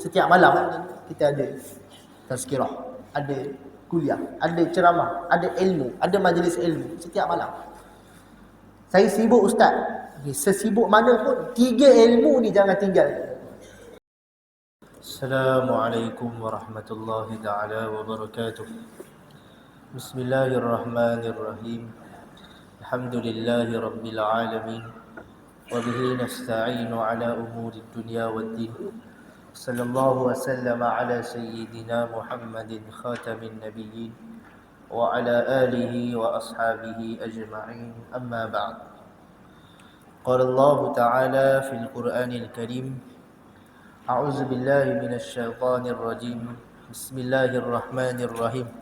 setiap malam kita ada tazkirah, ada kuliah, ada ceramah, ada ilmu, ada majlis ilmu setiap malam. Saya sibuk ustaz. Sesibuk mana pun 3 ilmu ni jangan tinggal. Assalamualaikum warahmatullahi taala wabarakatuh. Bismillahirrahmanirrahim. Alhamdulillahi rabbil alamin. Wa bihi nasta'inu ala umuri dunya waddin. Sallallahu wasallama ala sayyidina Muhammadin khatamin nabiyyin wa ala alihi wa ashabihi ajma'in. Amma ba'd. Qala Allah ta'ala fil Qur'anil Karim. A'udzu billahi minasy syaithanir rajim. Bismillahirrahmanirrahim.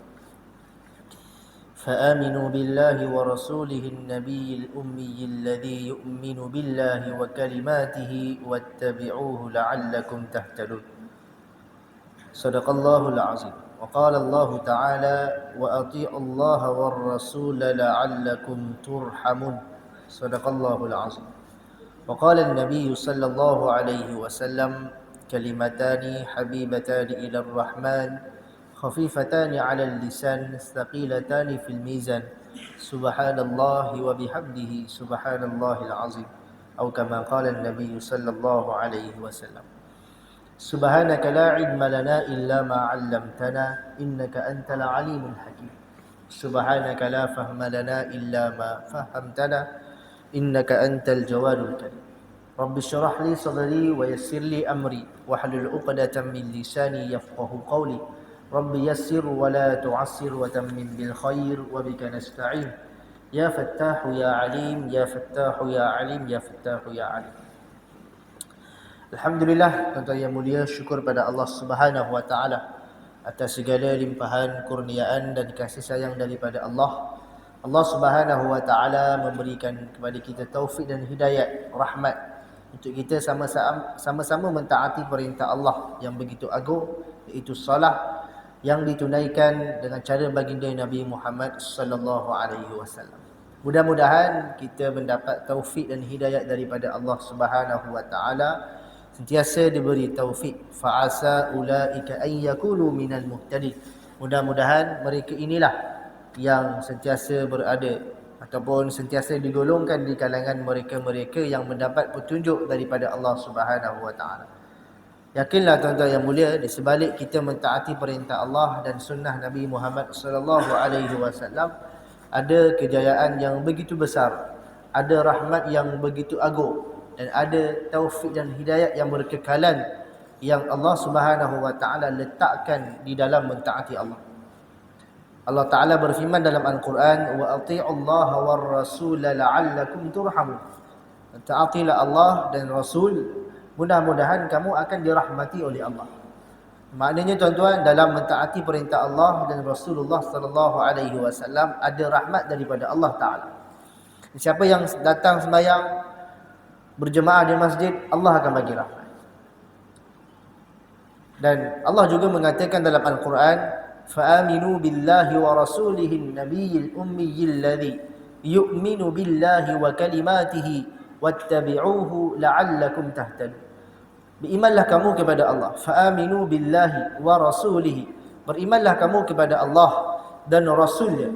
فآمنوا بالله ورسوله النبي الأمي الذي يؤمن بالله وكلماته واتبعوه لعلكم تهتدون. صدق الله العظيم. وقال الله تعالى وأطيعوا الله والرسول لعلكم ترحمون. صدق الله العظيم. وقال النبي صلى الله عليه وسلم كلمتان حبيبتان إلى الرحمن خفيفتان على اللسان ثقيلتان في الميزان سبحان الله وبحمده سبحان الله العظيم أو كما قال النبي صلى الله عليه وسلم. سبحانك لا علم لنا إلا ما علمتنا إنك أنت العليم الحكيم. سبحانك لا فهم لنا إلا ما فهمتنا إنك أنت الجواد الكريم. رب اشرح لي صدري ويسر لي أمري واحلل عقدة من لساني يفقه قولي. رب يسر ولا تعسر وتمم بالخير وبك نستعين. يا فتاح يا عليم يا فتاح يا عليم يا فتاح يا عليم. Alhamdulillah, tuan-tuan yang mulia, syukur pada Allah Subhanahu wa taala atas segala limpahan kurniaan dan kasih sayang daripada Allah. Allah Subhanahu wa taala memberikan kepada kita taufik dan hidayat, rahmat untuk kita sama-sama mentaati perintah Allah yang begitu agung, iaitu salat yang ditunaikan dengan cara baginda Nabi Muhammad sallallahu alaihi wasallam. Mudah-mudahan kita mendapat taufik dan hidayat daripada Allah Subhanahu wa taala, sentiasa diberi taufik. Fa'asa ulaika ay yakunu minal muhtadin. Mudah-mudahan mereka inilah yang sentiasa berada ataupun sentiasa digolongkan di kalangan mereka-mereka yang mendapat petunjuk daripada Allah Subhanahu wa taala. Yakinlah tuan-tuan yang mulia, di sebalik kita mentaati perintah Allah dan sunnah Nabi Muhammad sallallahu alaihi wasallam, ada kejayaan yang begitu besar, ada rahmat yang begitu agung, dan ada taufik dan hidayat yang berkekalan yang Allah Subhanahu wa taala letakkan di dalam mentaati Allah. Allah Taala berfirman dalam Al-Quran, wa ati'ullaha war rasul la'allakum turhamun. Taatilah Allah dan Rasul, mudah-mudahan kamu akan dirahmati oleh Allah. Maknanya tuan-tuan, dalam mentaati perintah Allah dan Rasulullah sallallahu alaihi wasallam ada rahmat daripada Allah Taala. Siapa yang datang sembahyang berjemaah di masjid, Allah akan bagi rahmat. Dan Allah juga mengatakan dalam Al-Quran, fa'aminu billahi wa rasulihi an-nabiyyil ummiyil ladzi yu'minu billahi wa kalimatihi wattabi'uhu la'allakum tahtadun. Berimanlah kamu kepada Allah. Fa'aminu billahi wa rasulihi. Berimanlah kamu kepada Allah dan Rasulnya,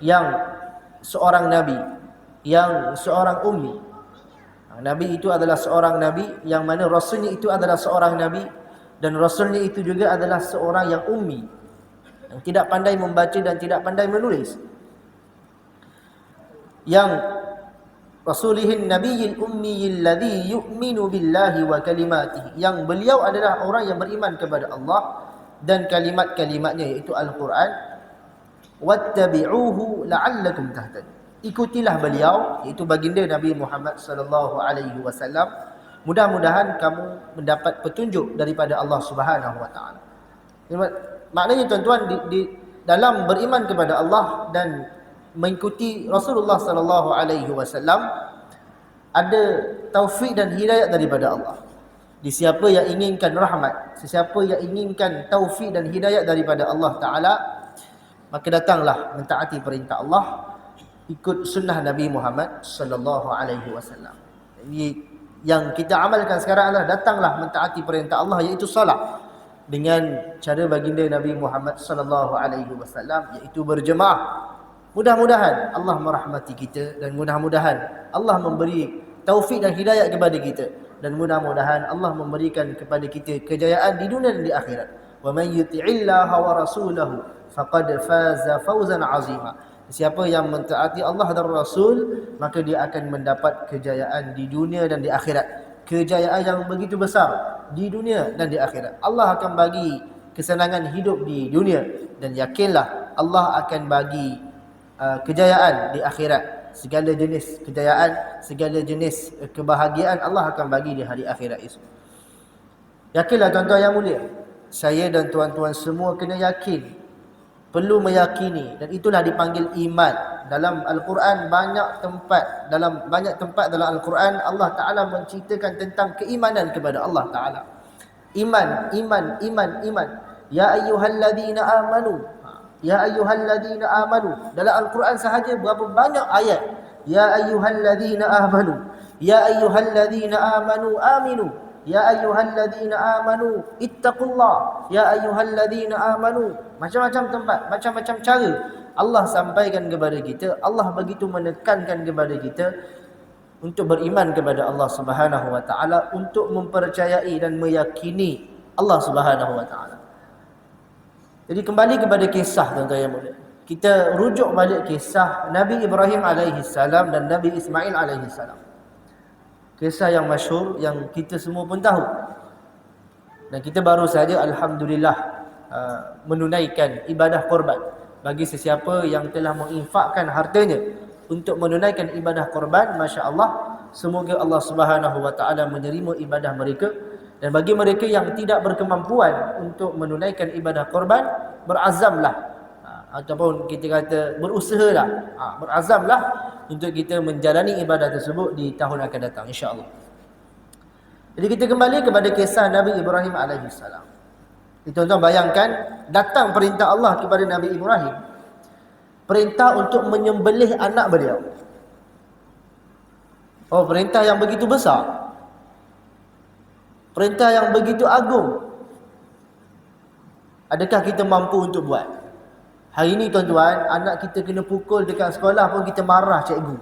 yang seorang Nabi, yang seorang ummi. Nabi itu adalah seorang Nabi, yang mana Rasulnya itu adalah seorang Nabi, dan Rasulnya itu juga adalah seorang yang ummi, yang tidak pandai membaca dan tidak pandai menulis. Yang Rasulihin nabiyil ummiyil ladzi yu'minu billahi wa kalimatihi, yang beliau adalah orang yang beriman kepada Allah dan kalimat-kalimatnya, iaitu Al-Quran. Wattabi'uhu la'allakum tahtadun. Ikutilah beliau, iaitu baginda Nabi Muhammad sallallahu alaihi wasallam, mudah-mudahan kamu mendapat petunjuk daripada Allah Subhanahu wa taala. Maknanya tuan-tuan, di dalam beriman kepada Allah dan mengikuti Rasulullah sallallahu alaihi wasallam ada taufik dan hidayat daripada Allah. Di siapa yang inginkan rahmat, sesiapa yang inginkan taufik dan hidayat daripada Allah Taala, maka datanglah mentaati perintah Allah, ikut sunnah Nabi Muhammad sallallahu alaihi wasallam. Jadi yang kita amalkan sekarang adalah datanglah mentaati perintah Allah, iaitu salat dengan cara baginda Nabi Muhammad sallallahu alaihi wasallam, iaitu berjemaah. Mudah-mudahan Allah merahmati kita, dan mudah-mudahan Allah memberi taufik dan hidayat kepada kita, dan mudah-mudahan Allah memberikan kepada kita kejayaan di dunia dan di akhirat. Wa may yuti'illaha wa rasulahu faqad faza fawzan 'azima. Siapa yang mentaati Allah dan Rasul, maka dia akan mendapat kejayaan di dunia dan di akhirat. Kejayaan yang begitu besar di dunia dan di akhirat. Allah akan bagi kesenangan hidup di dunia, dan yakinlah Allah akan bagi kejayaan di akhirat. Segala jenis kejayaan, segala jenis kebahagiaan Allah akan bagi di hari akhirat itu. Yakinlah tuan-tuan yang mulia, saya dan tuan-tuan semua kena yakin, perlu meyakini, dan itulah dipanggil iman. Dalam Al-Quran banyak tempat dalam Al-Quran Allah Ta'ala menceritakan tentang keimanan kepada Allah Ta'ala. Iman. Ya ayyuhalladzina amanu. Ya ayyuhalladzina amanu. Dalam Al-Quran sahaja berapa banyak ayat. Ya ayyuhalladzina amanu. Ya ayyuhalladzina amanu aminu. Ya ayyuhalladzina amanu ittaqullah. Ya ayyuhalladzina amanu. Macam-macam tempat, macam-macam cara Allah sampaikan kepada kita. Allah begitu menekankan kepada kita untuk beriman kepada Allah Subhanahu wa taala, untuk mempercayai dan meyakini Allah Subhanahu wa taala. Jadi kembali kepada kisah tuan-tuan yang mulia. Kita rujuk balik kisah Nabi Ibrahim alaihi salam dan Nabi Ismail alaihi salam. Kisah yang masyhur yang kita semua pun tahu. Dan kita baru saja alhamdulillah menunaikan ibadah korban bagi sesiapa yang telah menginfakkan hartanya untuk menunaikan ibadah korban. Masya-Allah, semoga Allah Subhanahu wa taala menerima ibadah mereka, dan bagi mereka yang tidak berkemampuan untuk menunaikan ibadah korban, berazamlah ataupun kita kata berusahalah, berazamlah untuk kita menjalani ibadah tersebut di tahun akan datang insya-Allah. Jadi kita kembali kepada kisah Nabi Ibrahim alaihi salam. Tuan-tuan bayangkan, datang perintah Allah kepada Nabi Ibrahim, perintah untuk menyembelih anak beliau. Oh, perintah yang begitu besar, perintah yang begitu agung. Adakah kita mampu untuk buat? Hari ini tuan-tuan, anak kita kena pukul dekat sekolah pun kita marah cikgu.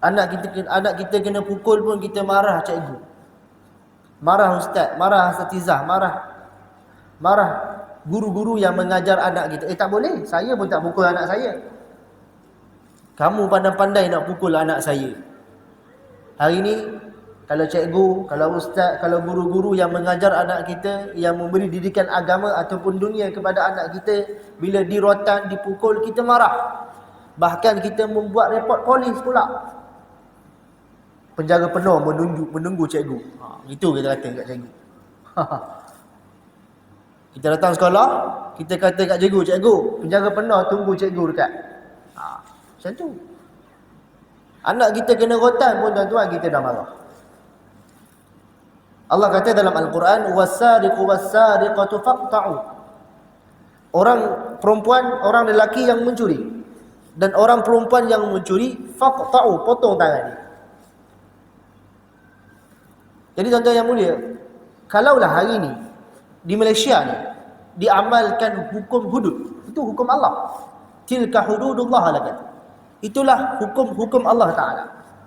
Anak kita kena pukul pun kita marah cikgu. Marah ustaz, marah asatizah, marah guru-guru yang mengajar anak kita. Tak boleh, saya pun tak pukul anak saya. Kamu pandai-pandai nak pukul anak saya. Hari ini kalau cikgu, kalau ustaz, kalau guru-guru yang mengajar anak kita, yang memberi didikan agama ataupun dunia kepada anak kita, bila dirotan, dipukul, kita marah. Bahkan kita membuat report polis pula. Penjaga penuh menunggu cikgu. Itu kita kata kat cikgu. Kita datang sekolah, kita kata kat cikgu, cikgu, penjaga penuh tunggu cikgu dekat. Macam tu. Anak kita kena rotan pun tuan-tuan, kita dah marah. Allah kata dalam Al-Quran, wasariqu wasariqatu faqta'u. Orang perempuan, orang lelaki yang mencuri dan orang perempuan yang mencuri, faqta'u, potong tangan dia. Jadi tuan-tuan yang mulia, kalaulah hari ini di Malaysia ni diamalkan hukum hudud, itu hukum Allah. Tilka hududullah lah kata. Itulah hukum-hukum Allah Ta'ala.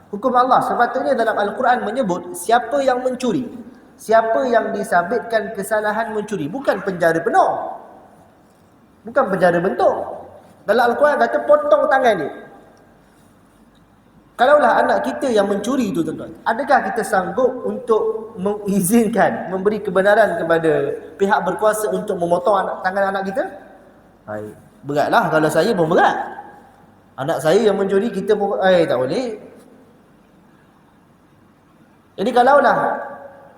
Hukum Allah sepatutnya dalam Al-Quran menyebut siapa yang mencuri, siapa yang disabitkan kesalahan mencuri, bukan penjara penuh, bukan penjara bentuk. Dalam Al-Quran kata potong tangan dia. Kalaulah anak kita yang mencuri itu tuan-tuan, adakah kita sanggup untuk mengizinkan, memberi kebenaran kepada pihak berkuasa untuk memotong tangan anak kita? Beratlah, kalau saya pun berat. Anak saya yang mencuri, kita pun tak boleh. Jadi kalaulah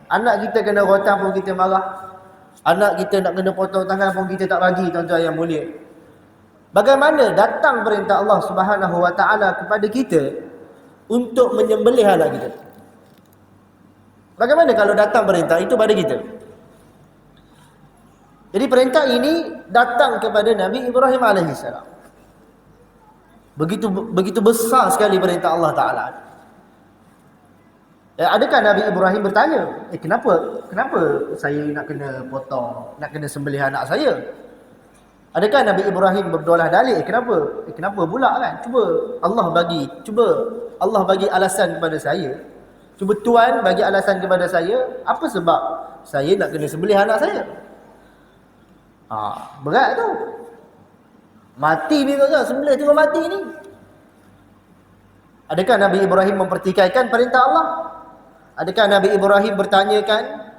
anak kita kena rotan pun kita marah, anak kita nak kena potong tangan pun kita tak bagi, tuan-tuan yang mulia. Bagaimana datang perintah Allah Subhanahu wa taala kepada kita untuk menyembelih anak kita? Bagaimana kalau datang perintah itu pada kita? Jadi perintah ini datang kepada Nabi Ibrahim alaihissalam. Begitu besar sekali perintah Allah Ta'ala. Adakah Nabi Ibrahim bertanya, kenapa saya nak kena potong, nak kena sembelih anak saya? Adakah Nabi Ibrahim berdolah dalil, kenapa pula kan? Cuba Allah bagi alasan kepada saya. Cuba Tuhan bagi alasan kepada saya, apa sebab saya nak kena sembelih anak saya? Berat tu. Mati ni tuan-tuan, sembelih terus mati ni. Adakah Nabi Ibrahim mempertikaikan perintah Allah? Adakah Nabi Ibrahim bertanyakan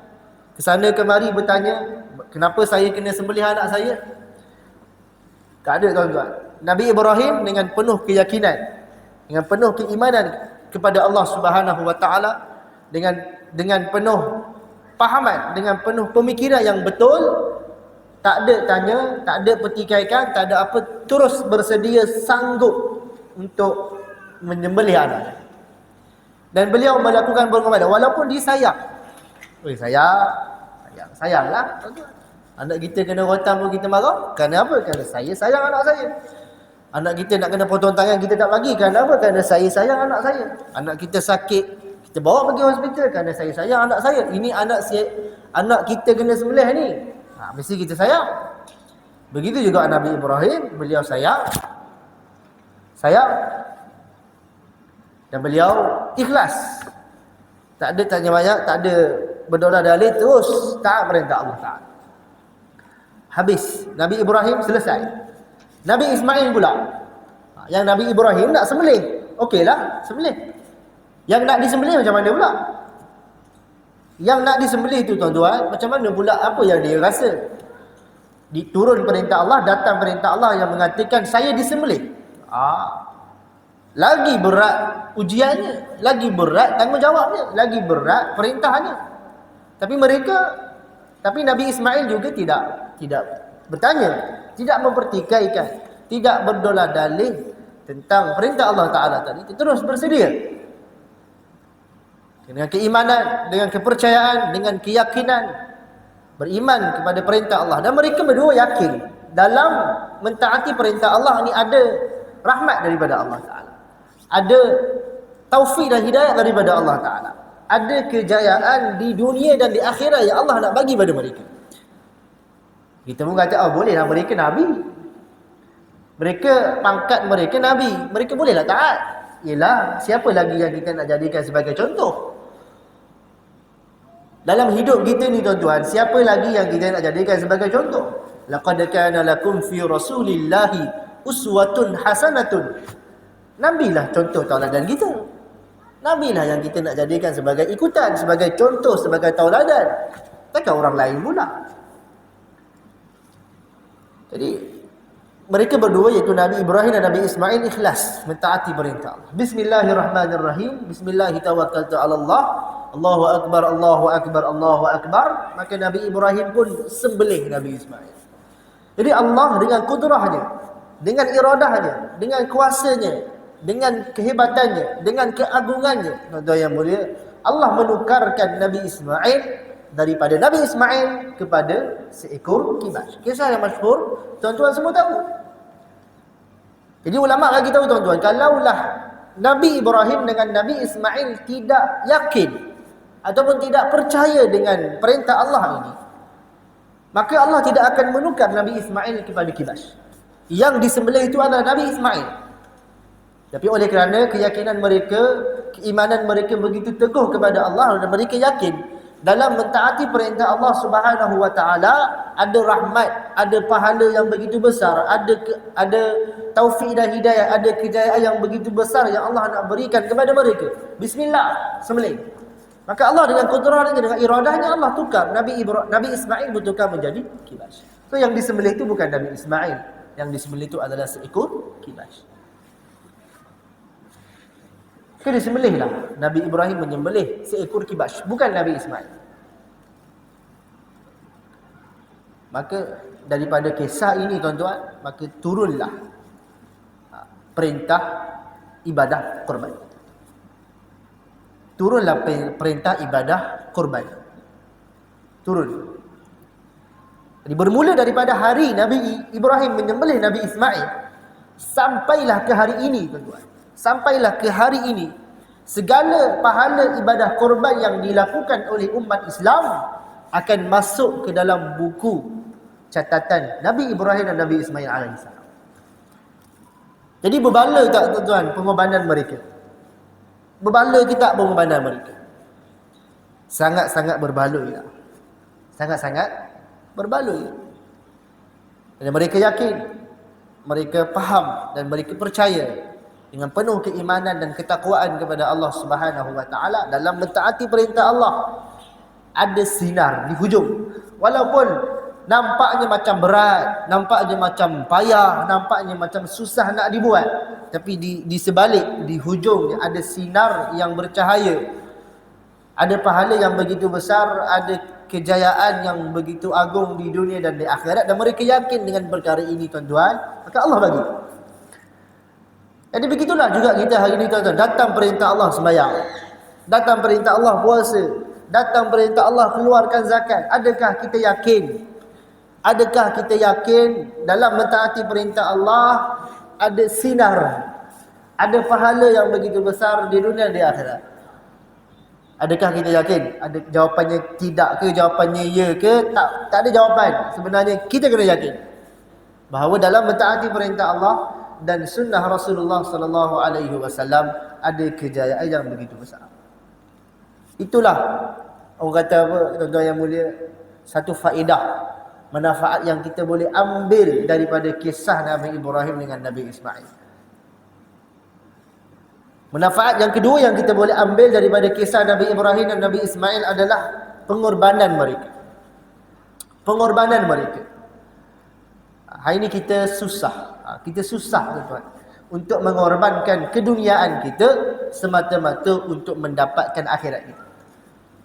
ke sana kemari bertanya, kenapa saya kena sembelih anak saya? Tak ada tuan-tuan. Nabi Ibrahim dengan penuh keyakinan, dengan penuh keimanan kepada Allah Subhanahu wa taala, dengan penuh pahaman, dengan penuh pemikiran yang betul, tak ada tanya, tak ada pertikaikan, tak ada apa, terus bersedia sanggup untuk menyembelih anak. Dan beliau melakukan perkara walaupun disayang. Sayanglah. Anak kita kena rotan pun kita marah. Kerana apa? Kerana saya sayang anak saya. Anak kita nak kena potong tangan, kita tak bagi. Kerana apa? Kerana saya sayang anak saya. Anak kita sakit, kita bawa pergi hospital kerana saya sayang anak saya. Ini anak kita kena sembelih ni. Mesti kita sayang. Begitu juga Nabi Ibrahim, beliau sayang. Dan beliau ikhlas. Tak ada tanya banyak, tak ada berdoa dalil, terus taat perintah Allah Taala. Habis Nabi Ibrahim selesai. Nabi Ismail pula. Yang Nabi Ibrahim nak sembelih. Okeylah, sembelih. Yang nak disembelih macam mana pula? Yang nak disembelih tu tuan-tuan, macam mana pula, apa yang dia rasa? Diturun perintah Allah, datang perintah Allah yang mengatakan saya disembelih. Lagi berat ujiannya, lagi berat tanggungjawabnya, lagi berat perintahnya. Tapi Nabi Ismail juga tidak bertanya, tidak mempertikaikan, tidak berdolah dalih tentang perintah Allah Taala tadi, terus bersedia. Dengan keimanan, dengan kepercayaan, dengan keyakinan, beriman kepada perintah Allah. Dan mereka berdua yakin dalam mentaati perintah Allah ni ada rahmat daripada Allah Taala. Ada taufik dan hidayah daripada Allah Ta'ala. Ada kejayaan di dunia dan di akhirat yang Allah nak bagi pada mereka. Kita pun kata, bolehlah mereka Nabi. Mereka, pangkat mereka Nabi. Mereka bolehlah taat. Yelah, siapa lagi yang kita nak jadikan sebagai contoh? Dalam hidup kita ni tuan-tuan, siapa lagi yang kita nak jadikan sebagai contoh? Laqad kana lakum fi rasulillahi uswatun hasanatun. Nabi lah contoh tauladan kita. Nabi lah yang kita nak jadikan sebagai ikutan, sebagai contoh, sebagai tauladan. Takkan orang lain pula. Jadi mereka berdua iaitu Nabi Ibrahim dan Nabi Ismail ikhlas mentaati perintah Allah. Bismillahirrahmanirrahim. Bismillahirrahmanirrahim. Allah. Allahu akbar, Allahu akbar, Allahu akbar. Maka Nabi Ibrahim pun sembelih Nabi Ismail. Jadi Allah dengan kudrahnya, dengan iradahnya, dengan kuasanya, dengan kehebatannya, dengan keagungannya, tuan-tuan yang mulia, Allah menukarkan Nabi Ismail daripada Nabi Ismail kepada seekor kibas. Kisah yang masyhur, tuan-tuan semua tahu. Jadi ulama lagi tahu tuan-tuan, kalaulah Nabi Ibrahim dengan Nabi Ismail tidak yakin ataupun tidak percaya dengan perintah Allah ini, maka Allah tidak akan menukar Nabi Ismail kepada kibas. Yang disembelih itu adalah Nabi Ismail. Tapi oleh kerana keyakinan mereka, keimanan mereka begitu teguh kepada Allah dan mereka yakin dalam mentaati perintah Allah Subhanahu wa taala ada rahmat, ada pahala yang begitu besar, ada taufik dan hidayah, ada kejayaan yang begitu besar yang Allah nak berikan kepada mereka. Bismillah, sembelih. Maka Allah dengan kudrahnya, dengan iradahnya Allah tukar Nabi Ismail bertukar menjadi kibas. So yang disembelih itu bukan Nabi Ismail, yang disembelih itu adalah seekor kibas. Maka disembelihlah. Nabi Ibrahim menyembelih seekor kibas, bukan Nabi Ismail. Maka daripada kisah ini tuan-tuan, maka turunlah perintah ibadah korban. Turunlah perintah ibadah korban. Turun. Jadi bermula daripada hari Nabi Ibrahim menyembelih Nabi Ismail, sampailah ke hari ini tuan-tuan. Sampailah ke hari ini, segala pahala ibadah korban yang dilakukan oleh umat Islam akan masuk ke dalam buku catatan Nabi Ibrahim dan Nabi Ismail alaihissalam. Jadi berbala tak tuan-tuan pengorbanan mereka? Berbala ke tak pengorbanan mereka? Sangat-sangat berbaloi lah. Sangat-sangat berbaloi. Dan mereka yakin, mereka faham dan mereka percaya dengan penuh keimanan dan ketakwaan kepada Allah Subhanahu wa taala dalam mentaati perintah Allah. Ada sinar di hujung. Walaupun nampaknya macam berat, nampaknya macam payah, nampaknya macam susah nak dibuat, tapi di sebalik, di hujung ada sinar yang bercahaya. Ada pahala yang begitu besar, ada kejayaan yang begitu agung di dunia dan di akhirat, dan mereka yakin dengan perkara ini tuan-tuan, maka Allah bagi. Jadi begitulah juga kita hari ini tuan-tuan, datang perintah Allah sembahyang, datang perintah Allah puasa, datang perintah Allah keluarkan zakat. Adakah kita yakin? Adakah kita yakin dalam mentaati perintah Allah ada sinar, ada pahala yang begitu besar di dunia dan di akhirat? Adakah kita yakin? Ada jawapannya tidak ke, jawapannya ya ke? Tak ada jawapan. Sebenarnya kita kena yakin bahawa dalam mentaati perintah Allah dan sunnah Rasulullah sallallahu alaihi wasallam ada kejayaan yang begitu besar. Itulah orang kata apa tuan-tuan yang mulia, satu faedah, manfaat yang kita boleh ambil daripada kisah Nabi Ibrahim dengan Nabi Ismail. Manfaat yang kedua yang kita boleh ambil daripada kisah Nabi Ibrahim dan Nabi Ismail adalah pengorbanan mereka. Pengorbanan mereka. Hari ini kita susah. Kita susah tuan-tuan untuk mengorbankan keduniaan kita semata-mata untuk mendapatkan akhirat kita.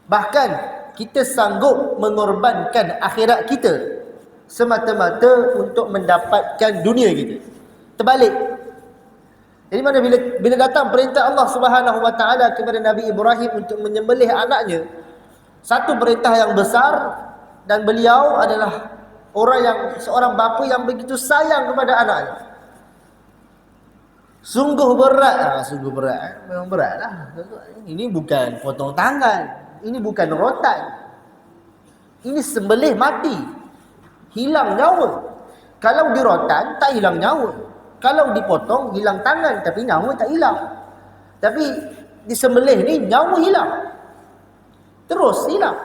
Bahkan kita sanggup mengorbankan akhirat kita semata-mata untuk mendapatkan dunia kita. Terbalik. Jadi mana bila datang perintah Allah Subhanahu wa taala kepada Nabi Ibrahim untuk menyembelih anaknya, satu perintah yang besar, dan beliau adalah seorang bapa yang begitu sayang kepada anaknya. Sungguh berat. Sungguh berat. Memang berat lah. Ini bukan potong tangan. Ini bukan rotan. Ini sembelih mati. Hilang nyawa. Kalau dirotan, tak hilang nyawa. Kalau dipotong, hilang tangan. Tapi nyawa tak hilang. Tapi disembelih ni, nyawa hilang. Terus hilang.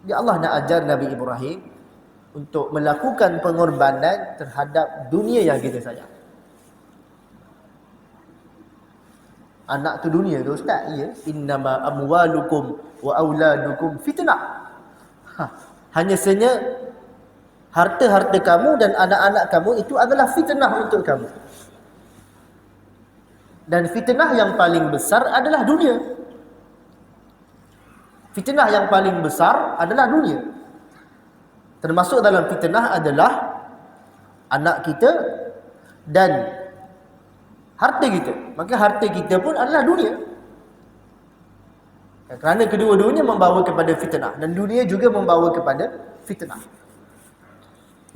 Ya Allah nak ajar Nabi Ibrahim untuk melakukan pengorbanan terhadap dunia yang kita sayang. Anak tu dunia tu ustaz, ya. Innama amwalukum wa auladukum fitnah. Hanya saja harta-harta kamu dan anak-anak kamu itu adalah fitnah untuk kamu. Dan fitnah yang paling besar adalah dunia. Fitnah yang paling besar adalah dunia. Termasuk dalam fitnah adalah anak kita dan harta kita. Maka harta kita pun adalah dunia. Kerana kedua-duanya membawa kepada fitnah, dan dunia juga membawa kepada fitnah.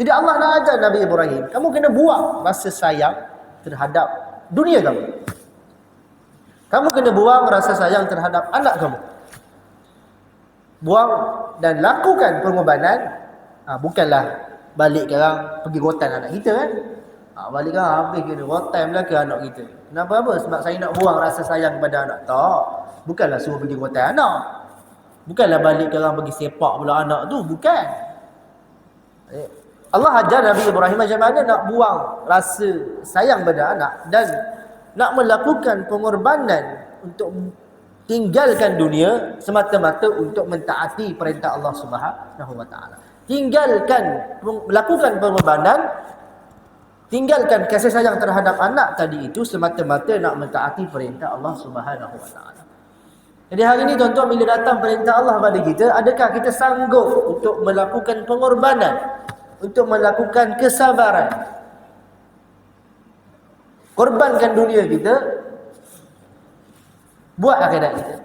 Jadi Allah nak ajar Nabi Ibrahim, kamu kena buang rasa sayang terhadap dunia kamu. Kamu kena buang rasa sayang terhadap anak kamu. Buang dan lakukan pengorbanan. Bukanlah balik sekarang pergi rotan anak kita kan. Balik sekarang habis kena rotan belaka anak kita. Kenapa apa? Sebab saya nak buang rasa sayang kepada anak. Tak. Bukanlah suruh pergi rotan anak. Bukanlah balik sekarang pergi sepak pula anak tu. Bukan. Allah ajar Nabi Ibrahim macam mana nak buang rasa sayang pada anak dan nak melakukan pengorbanan untuk tinggalkan dunia semata-mata untuk mentaati perintah Allah Subhanahu wa taala. Melakukan pengorbanan, tinggalkan kasih sayang terhadap anak tadi itu semata-mata nak mentaati perintah Allah Subhanahu wa taala. Jadi hari ini tuan-tuan, bila datang perintah Allah pada kita, adakah kita sanggup untuk melakukan pengorbanan, untuk melakukan kesabaran? Korbankan dunia kita, buat akhirat kita.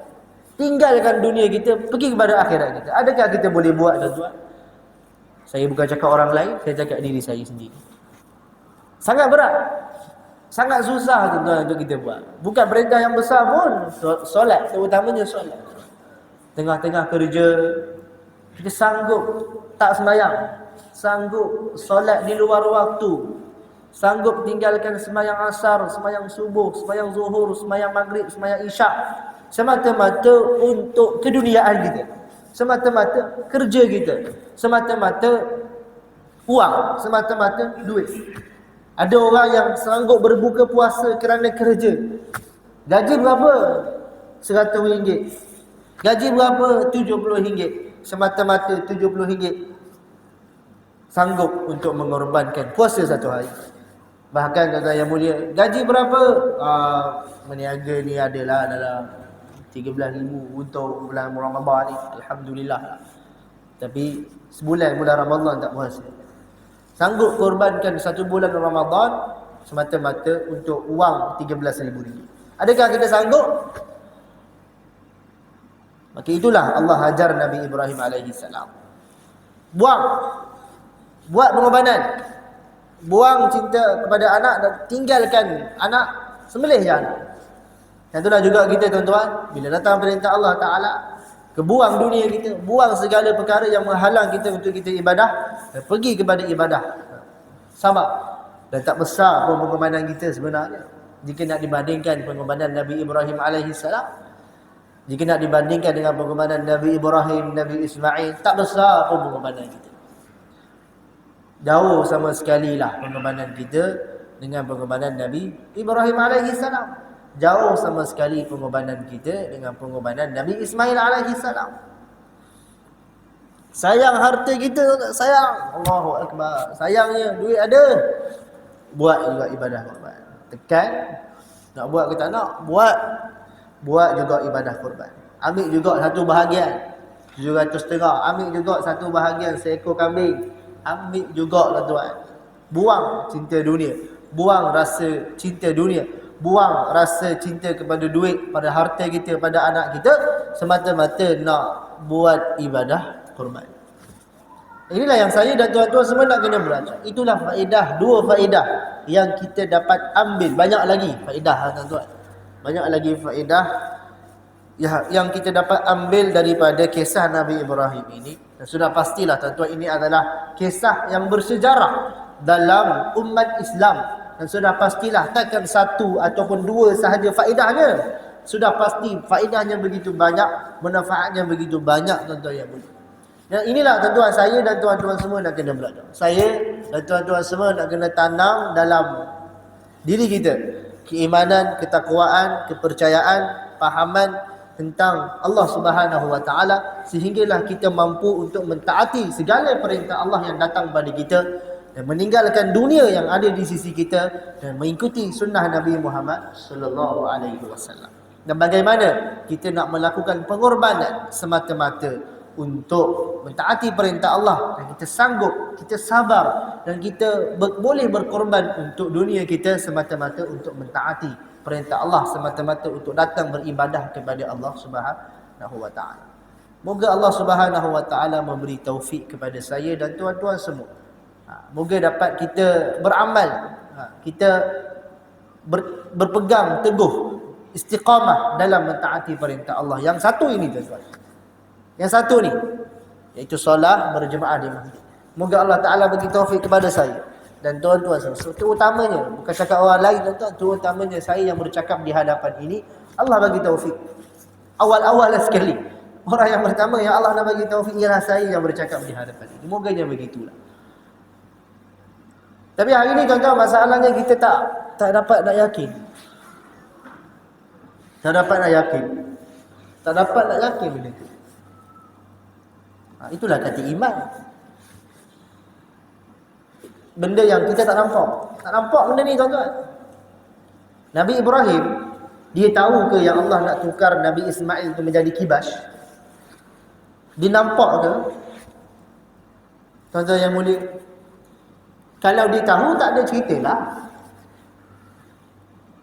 Tinggalkan dunia kita, pergi kepada akhirat kita. Adakah kita boleh buat tuan-tuan? Saya bukan cakap orang lain, saya cakap diri saya sendiri. Sangat berat. Sangat susah tuan-tuan untuk kita buat. Bukan perintah yang besar pun. Solat, terutamanya solat. Tengah-tengah kerja, kita sanggup tak sembahyang. Sanggup solat di luar waktu. Sanggup tinggalkan sembahyang asar, sembahyang subuh, sembahyang zuhur, sembahyang maghrib, sembahyang isyak. Semata-mata untuk keduniaan kita. Semata-mata kerja kita. Semata-mata uang. Semata-mata duit. Ada orang yang sanggup berbuka puasa kerana kerja. Gaji berapa? RM100. Gaji berapa? RM70. Semata-mata RM70. Sanggup untuk mengorbankan puasa satu hari. Bahkan tuan-tuan yang mulia, gaji berapa? Meniaga ni adalah dalam 13,000 untuk bulan Ramadan ni. Alhamdulillah. Tapi sebulan bulan Ramadan tak puasa. Sanggup korbankan satu bulan Ramadan semata-mata untuk wang RM13,000. Adakah kita sanggup? Maka itulah Allah ajar Nabi Ibrahim AS. Buat pengorbanan. Buang cinta kepada anak dan tinggalkan anak, sembelih je anak. Dan itulah juga kita tuan-tuan, bila datang perintah Allah Ta'ala, kebuang dunia kita, buang segala perkara yang menghalang kita untuk kita ibadah, dan pergi kepada ibadah. Sabar. Dan tak besar pun pengorbanan kita sebenarnya. Jika nak dibandingkan pengorbanan Nabi Ibrahim AS, jika nak dibandingkan dengan pengorbanan Nabi Ibrahim, Nabi Ismail, tak besar pun pengorbanan kita. Jauh sama sekali lah pengorbanan kita dengan pengorbanan Nabi Ibrahim AS. Jauh sama sekali pengorbanan kita dengan pengorbanan Nabi Ismail AS. Sayang harta kita, sayang. Allahu Akbar. Sayangnya duit ada, buat juga ibadah korban. Tekan, nak buat ke tak nak, buat juga ibadah korban. Ambil juga satu bahagian RM700, ambil juga satu bahagian seekor kambing. Ambil juga tuan-tuan. Buang cinta dunia, buang rasa cinta dunia, buang rasa cinta kepada duit, pada harta kita, pada anak kita, semata-mata nak buat ibadah korban. Inilah yang saya dan tuan-tuan semua nak kena belajar. Itulah faedah, dua faedah yang kita dapat ambil. Banyak lagi faedah tuan-tuan. Banyak lagi faedah yang kita dapat ambil daripada kisah Nabi Ibrahim ini. Dan sudah pastilah tuan-tuan, ini adalah kisah yang bersejarah dalam umat Islam. Dan sudah pastilah takkan satu ataupun dua sahaja faedahnya. Sudah pasti faedahnya begitu banyak, manfaatnya begitu banyak tuan-tuan yang mulia. Dan inilah tuan-tuan, saya dan tuan-tuan semua nak kena belajar. Saya dan tuan-tuan semua nak kena tanam dalam diri kita keimanan, ketakwaan, kepercayaan, pahaman tentang Allah Subhanahu wa taala, sehinggalah kita mampu untuk mentaati segala perintah Allah yang datang pada kita dan meninggalkan dunia yang ada di sisi kita dan mengikuti sunnah Nabi Muhammad sallallahu alaihi wasallam. Dan bagaimana kita nak melakukan pengorbanan semata-mata untuk mentaati perintah Allah, dan kita sanggup, kita sabar, dan kita boleh berkorban untuk dunia kita semata-mata untuk mentaati perintah Allah, semata-mata untuk datang beribadah kepada Allah Subhanahu wa taala. Moga Allah Subhanahu wa taala memberi taufik kepada saya dan tuan-tuan semua. Moga dapat kita beramal, kita berpegang teguh, istiqamah dalam mentaati perintah Allah. Yang satu ini tuan-tuan. Yang satu ni, iaitu solat berjemaah di masjid. Moga Allah Ta'ala bagi taufik kepada saya dan tuan-tuan semua. Terutamanya, bukan cakap orang lain tuan-tuan, terutamanya saya yang bercakap di hadapan ini, Allah bagi taufik. Awal-awal sekali. Orang yang pertama yang Allah nak bagi taufik ialah saya yang bercakap di hadapan ini. Moganya begitulah. Tapi hari ini tuan-tuan, masalahnya kita tak dapat nak yakin. Tak dapat nak yakin. Tak dapat nak yakin benda itu. Itulah kata iman. Benda yang kita tak nampak. Tak nampak benda ni tuan-tuan. Nabi Ibrahim, dia tahu ke yang Allah nak tukar Nabi Ismail itu menjadi kibas? Dia nampak ke? Tuan-tuan yang mulia, kalau dia tahu, tak ada ceritalah.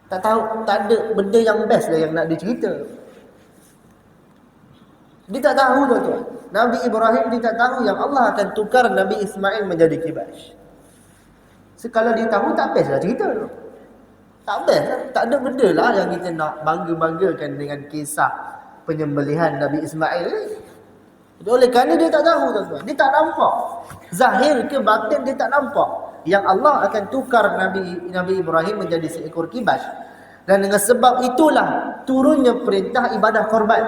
Tak tahu, tak ada benda yang best lah yang nak dicerita. Dia tak tahu tuan-tuan. Nabi Ibrahim dia tak tahu yang Allah akan tukar Nabi Ismail menjadi kibas. Kalau dia tahu, tak best lah cerita. Tak best lah. Tak ada benda lah yang kita nak bangga-banggakan dengan kisah penyembelihan Nabi Ismail ni. Oleh kerana dia tak tahu, tuan-tuan. Dia tak nampak. Zahir ke batin dia tak nampak. Yang Allah akan tukar Nabi Ibrahim menjadi seekor kibas. Dan dengan sebab itulah turunnya perintah ibadah korban.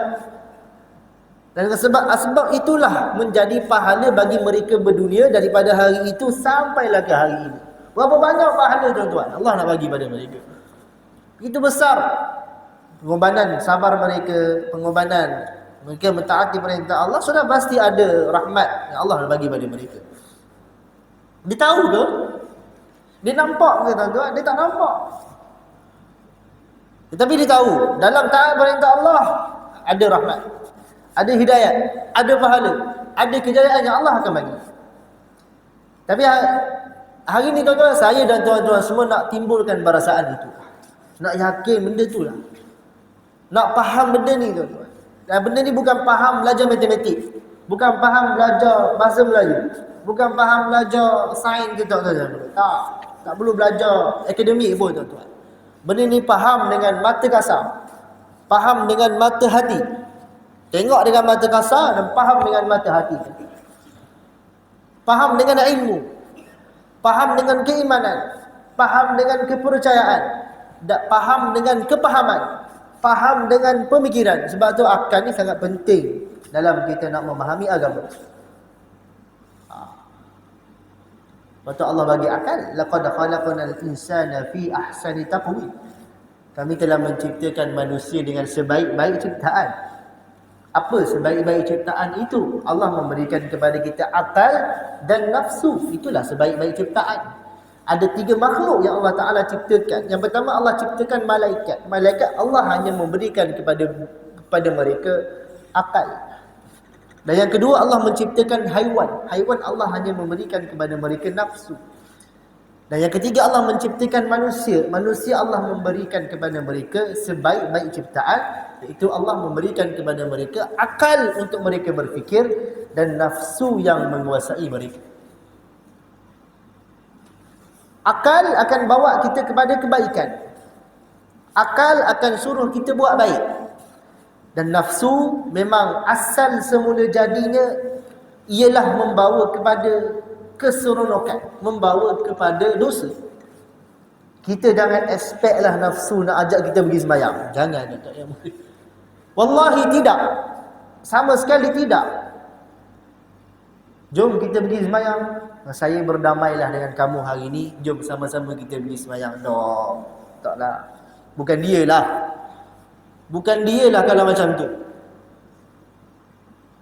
Dan dengan sebab itulah menjadi pahala bagi mereka berdunia daripada hari itu sampailah ke hari ini. Berapa banyak pahala, tuan-tuan, Allah nak bagi pada mereka. Itu besar pengorbanan sabar mereka, pengorbanan mereka mentaati perintah Allah, sudah pasti ada rahmat yang Allah nak bagi pada mereka. Dia tahu ke? Dia nampak ke, tuan-tuan? Dia tak nampak. Tetapi dia tahu dalam taat perintah Allah ada rahmat, ada hidayat, ada pahala, ada kejayaan yang Allah akan bagi. Tapi hari ni, tuan-tuan, saya dan tuan-tuan semua nak timbulkan perasaan itu. Nak yakin benda tu lah. Nak faham benda ni, tuan-tuan. Dan benda ni bukan faham belajar matematik, bukan faham belajar bahasa Melayu, bukan faham belajar sains ke, tuan-tuan. Tak perlu belajar akademik pun, tuan-tuan. Benda ni faham dengan mata kasar, faham dengan mata hati. Tengok dengan mata kasar dan faham dengan mata hati. Faham dengan ilmu, faham dengan keimanan, faham dengan kepercayaan, dan faham dengan kepahaman, faham dengan pemikiran. Sebab tu akal ni sangat penting dalam kita nak memahami agama. Lepas tu Allah bagi akal. Laqad khalaqnal insana fi ahsani taqwim. Kami telah menciptakan manusia dengan sebaik-baik ciptaan. Apa sebaik-baik ciptaan itu? Allah memberikan kepada kita akal dan nafsu. Itulah sebaik-baik ciptaan. Ada 3 makhluk yang Allah Ta'ala ciptakan. Yang pertama, Allah ciptakan malaikat. Malaikat Allah hanya memberikan kepada mereka akal. Dan yang kedua, Allah menciptakan haiwan. Haiwan Allah hanya memberikan kepada mereka nafsu. Dan yang ketiga, Allah menciptakan manusia. Manusia Allah memberikan kepada mereka sebaik-baik ciptaan, iaitu Allah memberikan kepada mereka akal untuk mereka berfikir dan nafsu yang menguasai mereka. Akal akan bawa kita kepada kebaikan. Akal akan suruh kita buat baik. Dan nafsu memang asal semula jadinya ialah membawa kepada keseronokan, membawa kepada dosa. Kita jangan expect lah nafsu nak ajak kita pergi sembahyang. Jangan, tak payah. Wallahi tidak. Sama sekali tidak. Jom kita pergi sembahyang. Saya berdamailah dengan kamu hari ini. Jom sama-sama kita pergi sembahyang. No, taklah. Bukan dia lah. Bukan dia lah kalau macam tu.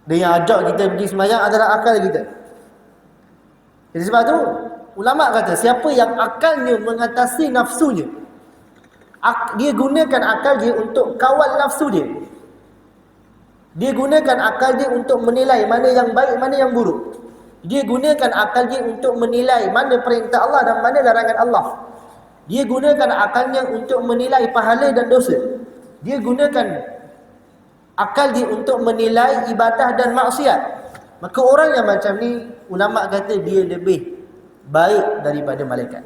Dia yang ajak kita pergi sembahyang adalah akal kita. Jadi sebab tu ulama kata, siapa yang akalnya mengatasi nafsunya, dia gunakan akal dia untuk kawal nafsu dia. Dia gunakan akal dia untuk menilai mana yang baik, mana yang buruk. Dia gunakan akal dia untuk menilai mana perintah Allah dan mana larangan Allah. Dia gunakan akalnya untuk menilai pahala dan dosa. Dia gunakan akal dia untuk menilai ibadah dan maksiat. Maka orang yang macam ni, ulama kata dia lebih baik daripada malaikat.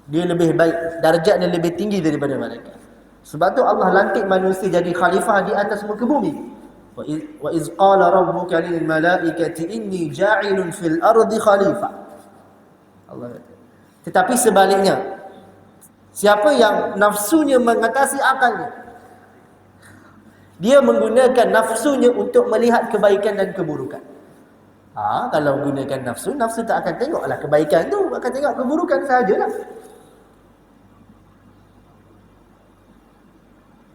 Dia lebih baik, darjatnya lebih tinggi daripada malaikat. Sebab tu Allah lantik manusia jadi khalifah di atas muka bumi. Wa iz qala rabbuka lil malaikati inni ja'ilun fil ardi khalifah. Allah kata. Tetapi sebaliknya, siapa yang nafsunya mengatasi akalnya, dia menggunakan nafsunya untuk melihat kebaikan dan keburukan. Kalau gunakan nafsu, nafsu tak akan tengoklah kebaikan tu, akan tengok keburukan sahajalah.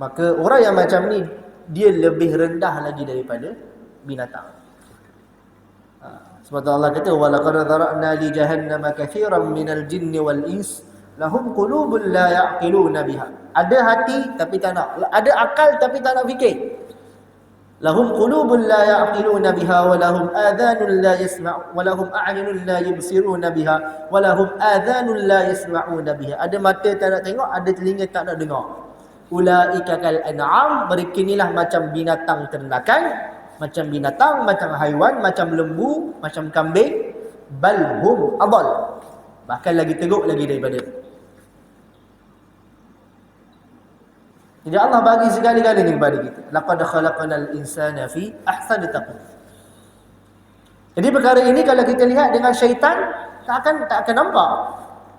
Maka orang yang macam ni, dia lebih rendah lagi daripada binatang. Sebab tu Allah kata, وَلَقَدْ ذَرَأْنَا لِجَهَنَّمَ كَثِيرًا مِنَ الْجِنِّ وَالْإِنسِ lahum qulubun la ya'qiluna biha. Ada hati tapi tak nak, ada akal tapi tak nak fikir. Lahum qulubun la ya'qiluna biha wa lahum adhanun la yasma' wa lahum a'yunun la yubsiruna biha wa lahum adhanun la yasma'una biha. Ada mata tak nak tengok, ada telinga tak nak dengar. Ulaika kal an'am, mereka inilah macam binatang ternakan, macam binatang, macam haiwan, macam lembu, macam kambing. Bal hum adall, bahkan lagi teruk lagi daripada itu. Jadi Allah bagi segala-galanya kepada kita. Laqad khalaqnal insana fi ahsani taqwim. Jadi perkara ini kalau kita lihat dengan syaitan tak akan nampak.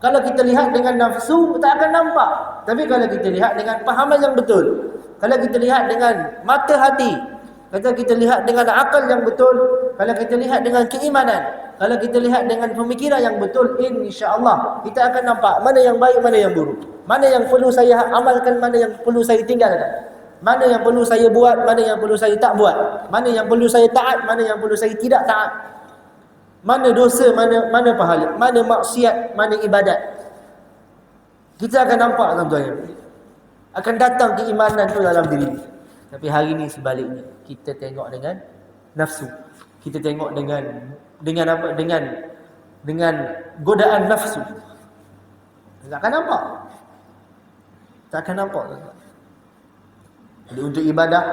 Kalau kita lihat dengan nafsu tak akan nampak. Tapi kalau kita lihat dengan pahaman yang betul, kalau kita lihat dengan mata hati, kalau kita lihat dengan akal yang betul, kalau kita lihat dengan keimanan, kalau kita lihat dengan pemikiran yang betul, insya-Allah kita akan nampak mana yang baik, mana yang buruk. Mana yang perlu saya amalkan, mana yang perlu saya tinggalkan. Mana yang perlu saya buat, mana yang perlu saya tak buat. Mana yang perlu saya taat, mana yang perlu saya tidak taat. Mana dosa, mana pahala, mana maksiat, mana ibadat. Kita akan nampak tuan-tuan. Akan datang keimanan tu dalam diri. Tapi hari ini sebaliknya, kita tengok dengan nafsu. Kita tengok dengan apa? Dengan godaan nafsu. Tak akan nampak. Tak akan nampak, tuan-tuan. Jadi untuk ibadah,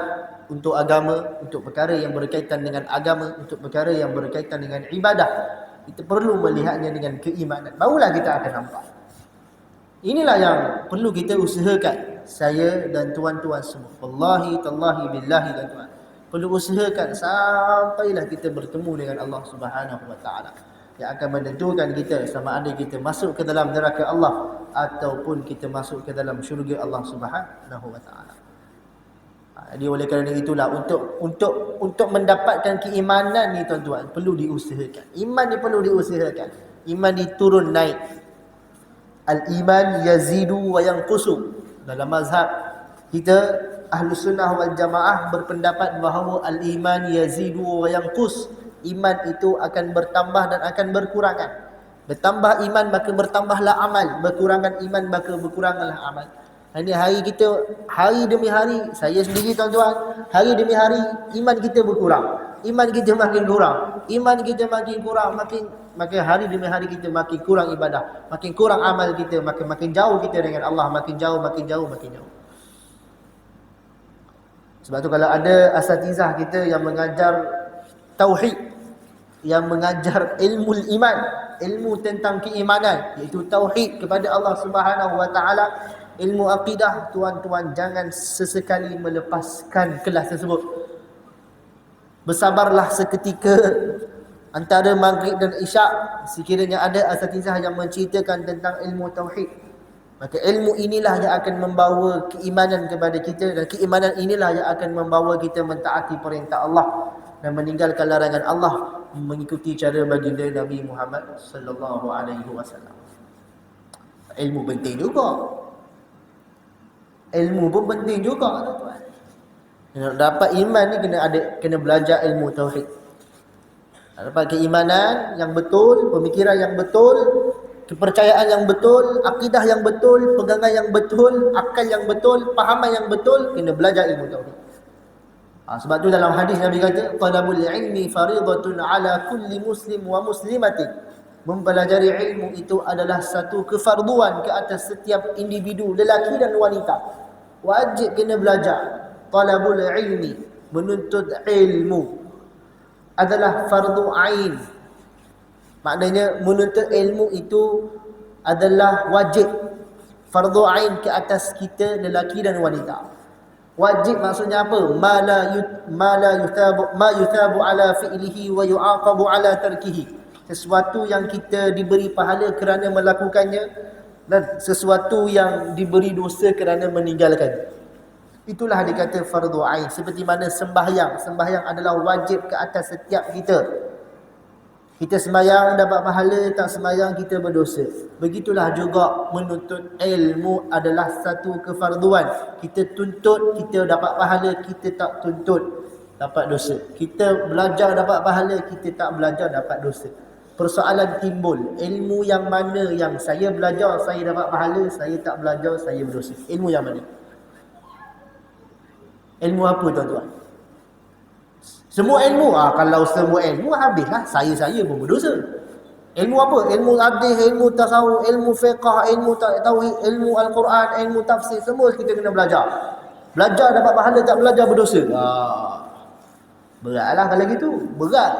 untuk agama, untuk perkara yang berkaitan dengan agama, untuk perkara yang berkaitan dengan ibadah, kita perlu melihatnya dengan keimanan. Barulah kita akan nampak. Inilah yang perlu kita usahakan, saya dan tuan-tuan semua. Wallahi, tallahi, billahi dan tuan. Perlu usahakan sampailah kita bertemu dengan Allah Subhanahu wa taala, yang akan menentukan kita sama ada kita masuk ke dalam neraka Allah ataupun kita masuk ke dalam syurga Allah Subhanahu wa taala. Jadi oleh kerana itulah untuk mendapatkan keimanan ni tuan-tuan perlu diusahakan. Iman ni perlu diusahakan. Iman ni turun naik. Al-iman yazidu wa yanqusu. Dalam mazhab kita Ahlus Sunnah wal Jamaah berpendapat bahawa al-iman yazidu wa yanqus. Iman itu akan bertambah dan akan berkurangan. Bertambah iman maka bertambahlah amal, berkurangan iman maka berkuranglah amal. Ini hari kita, hari demi hari, saya sendiri tuan-tuan, hari demi hari iman kita berkurang. Iman kita makin kurang. Iman kita makin kurang, makin hari demi hari kita makin kurang ibadah, makin kurang amal kita, makin jauh kita dengan Allah, makin jauh. Sebab tu kalau ada asatizah kita yang mengajar tauhid, yang mengajar ilmu iman, ilmu tentang keimanan, iaitu tauhid kepada Allah Subhanahu wa taala, ilmu akidah, tuan-tuan jangan sesekali melepaskan kelas tersebut. Bersabarlah seketika antara maghrib dan isyak, sekiranya ada asatizah yang menceritakan tentang ilmu tauhid. Maka ilmu inilah yang akan membawa keimanan kepada kita, dan keimanan inilah yang akan membawa kita mentaati perintah Allah dan meninggalkan larangan Allah, mengikuti cara baginda Nabi Muhammad sallallahu alaihi wasallam. Ilmu penting juga. Ilmu pun penting juga, tuan-tuan. Nak dapat iman ni kena belajar ilmu tauhid. Nak dapat keimanan yang betul, pemikiran yang betul, kepercayaan yang betul, akidah yang betul, pegangan yang betul, akal yang betul, pahaman yang betul, kena belajar ilmu tauhid. Sebab tu dalam hadis Nabi kata, talabul ilmi faridatun ala kulli muslim wa muslimatin. Mempelajari ilmu itu adalah satu kefarduan ke atas setiap individu, lelaki dan wanita. Wajib kena belajar. Talabul ilmi, menuntut ilmu, adalah fardu ain. Maknanya menuntut ilmu itu adalah wajib, fardu ain ke atas kita, lelaki dan wanita. Wajib maksudnya apa? Ma yuthabu ala fi'lihi wa yu'aqabu ala tarkihi. Sesuatu yang kita diberi pahala kerana melakukannya, dan sesuatu yang diberi dosa kerana meninggalkannya. Itulah dikata fardu ain. Seperti mana sembahyang adalah wajib ke atas setiap kita. Kita sembahyang dapat pahala, tak sembahyang kita berdosa. Begitulah juga menuntut ilmu adalah satu kefarduan. Kita tuntut, kita dapat pahala, kita tak tuntut, dapat dosa. Kita belajar dapat pahala, kita tak belajar dapat dosa. Persoalan timbul, ilmu yang mana yang saya belajar saya dapat pahala, saya tak belajar saya berdosa. Ilmu yang mana? Ilmu apa, tuan-tuan? Semua ilmu, kalau semua ilmu habislah saya pun berdosa. Ilmu apa? Ilmu hadis, ilmu tasawuf, ilmu fiqh, ilmu tauhid, ilmu al-Quran, ilmu tafsir, semua kita kena belajar. Belajar dapat pahala, tak belajar berdosa. Beratlah kalau gitu, berat.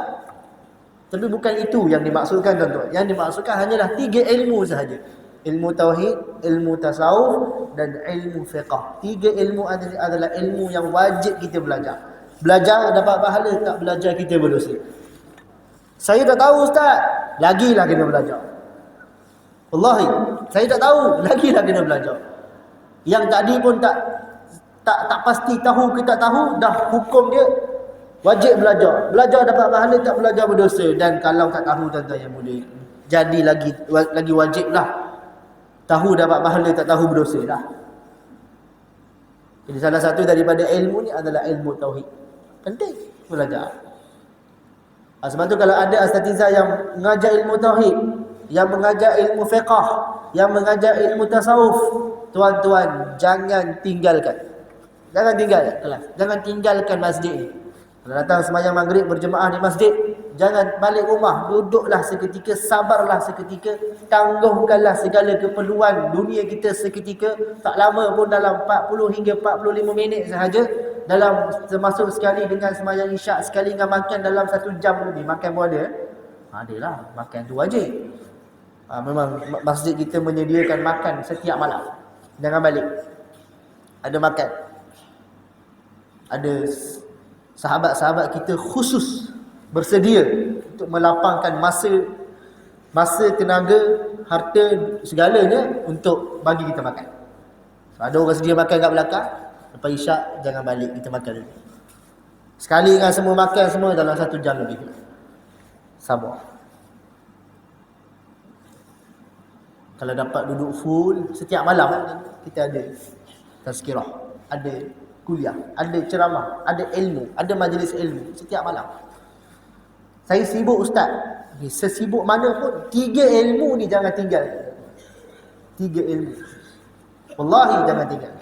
Tapi bukan itu yang dimaksudkan, tuan-tuan. Yang dimaksudkan hanyalah 3 ilmu sahaja. Ilmu tauhid, ilmu tasawuf dan ilmu fiqh. 3 ilmu adalah ilmu yang wajib kita belajar. Belajar dapat pahala, tak belajar kita berdosa. Saya tak tahu ustaz, lagilah kena belajar. Wallahi, saya tak tahu, lagilah kena belajar. Yang tadi pun tak pasti tahu ke tak tahu, dah hukum dia wajib belajar. Belajar dapat pahala, tak belajar berdosa. Dan kalau tak tahu tuan-tuan yang mulia, jadi lagi wajiblah. Tahu dapat pahala, tak tahu berdosa lah. Jadi salah satu daripada ilmu ni adalah ilmu tauhid. Penting belajar. Sebab tu kalau ada asatizah yang mengajar ilmu tauhid, yang mengajar ilmu fiqh, yang mengajar ilmu tasawuf, tuan-tuan jangan tinggalkan. Jangan tinggalkan kelas. Jangan tinggalkan masjid ni. Kalau datang sembahyang maghrib berjemaah di masjid, jangan balik rumah, duduklah seketika, sabarlah seketika, tangguhkanlah segala keperluan dunia kita seketika. Tak lama pun, dalam 40 hingga 45 minit sahaja, dalam termasuk sekali dengan sembahyang isyak, sekali dengan makan dalam 1 jam lebih. Makan pun ada. Adalah, makan tu wajib. Memang masjid kita menyediakan makan setiap malam. Jangan balik, ada makan. Ada sahabat-sahabat kita khusus bersedia untuk melapangkan masa, tenaga, harta, segalanya untuk bagi kita makan. So, ada orang sedia makan kat belakang, lepas isyak jangan balik, kita makan dulu. Sekali dengan semua makan semua dalam 1 jam lebih. Sabar. Kalau dapat duduk full setiap malam, kita ada tazkirah, ada kuliah, ada ceramah, ada ilmu, ada majlis ilmu setiap malam. Saya sibuk ustaz. Sesibuk mana pun, 3 ilmu ni jangan tinggal. 3 ilmu. Wallahi jangan tinggal.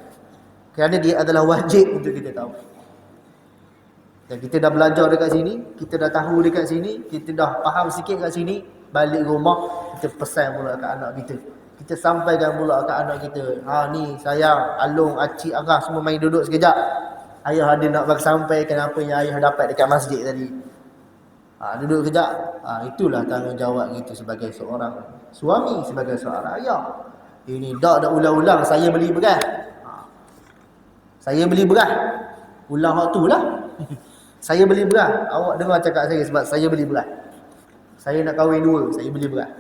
Kerana dia adalah wajib untuk kita tahu. Dan kita dah belajar dekat sini, kita dah tahu dekat sini, kita dah faham sikit kat sini, balik rumah kita pesan pula kat anak kita. Kita sampaikan pula kat anak kita, ni sayang, Along, Acik, Arah semua main duduk sekejap. Ayah ada nak sampaikan apa yang ayah dapat dekat masjid tadi. Duduk sekejap. Itulah tanggungjawab kita sebagai seorang suami, sebagai seorang ayah. Ini dah ulang-ulang saya beli beras. Saya beli beras. Ulang hak tu lah. Saya beli beras. Awak dengar cakap saya sebab saya beli beras. Saya nak kahwin 2, saya beli beras.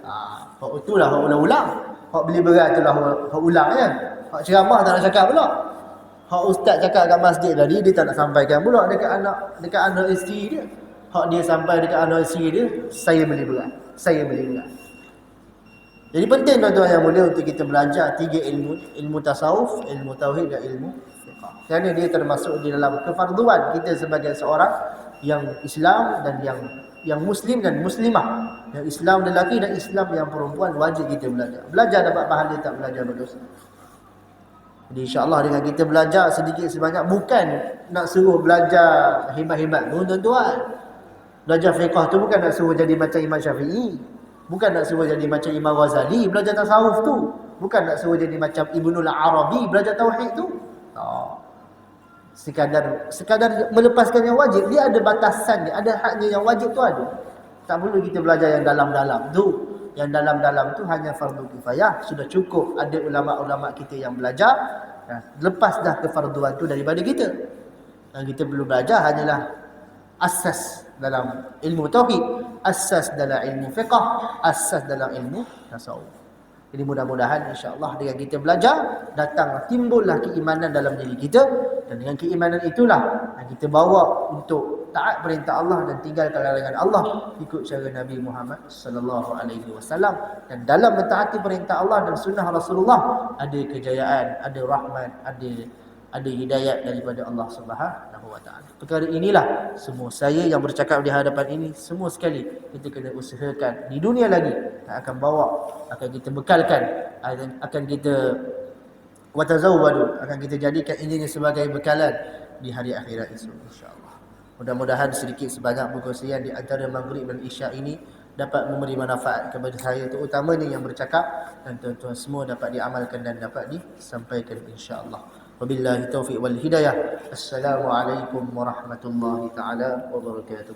Hak itulah hak ulang-ulang. Hak beli beras itulah hak ulang kan. Hak ceramah tak nak cakap pula. Hak ustaz cakap kat masjid tadi, dia tak nak sampaikan pula dekat anak isteri dia. Hak dia sampai dekat anak isteri dia, saya beli beras. Saya beli beras. Jadi penting tuan-tuan yang mulia untuk kita belajar 3 ilmu. Ilmu tasawuf, ilmu tauhid dan ilmu fiqh. Kerana dia termasuk di dalam kefarduan kita sebagai seorang yang Islam dan yang Muslim dan Muslimah. Yang Islam lelaki dan Islam yang perempuan, wajib kita belajar. Belajar dapat pahala, tak belajar berdosa. Jadi insya-Allah dengan kita belajar sedikit sebanyak, bukan nak suruh belajar hebat-hebat pun tuan-tuan. Belajar fiqh tu bukan nak suruh jadi macam Imam Syafi'i. Bukan nak suruh jadi macam Imam Ghazali. Belajar tasawuf tu bukan nak suruh jadi macam Ibnul Arabi. Belajar tauhid tu sekadar melepaskan yang wajib. Dia ada batasan dia, ada hadnya. Yang wajib tu ada. Tak perlu kita belajar yang dalam-dalam tu. Yang dalam-dalam tu hanya fardu kifayah. Sudah cukup ada ulama-ulama kita yang belajar. Lepas dah kefarduan tu daripada kita. Dan kita perlu belajar hanyalah asas dalam ilmu tauhid, asas dalam ilmu fiqh, asas dalam ilmu tasawuf. Jadi mudah-mudahan insya-Allah dengan kita belajar, timbullah keimanan dalam diri kita, dan dengan keimanan itulah yang kita bawa untuk taat perintah Allah dan tinggalkan larangan Allah, ikut cara Nabi Muhammad sallallahu alaihi wasallam. Dan dalam mentaati perintah Allah dan sunnah Rasulullah ada kejayaan, ada rahmat, ada hidayat daripada Allah Subhanahu wa taala. Perkara inilah semua saya yang bercakap di hadapan ini, semua sekali kita kena usahakan di dunia lagi, akan bawa, akan kita bekalkan, akan kita watazawwadu, akan kita jadikan ini sebagai bekalan di hari akhirat esok insya-Allah. Mudah-mudahan sedikit sebanyak perkongsian di antara maghrib dan isyak ini dapat memberi manfaat kepada saya, terutamanya yang bercakap, dan tuan-tuan semua dapat diamalkan dan dapat disampaikan insya-Allah. Wabillahi taufiq wal hidayah. Assalamualaikum warahmatullahi taala wabarakatuh.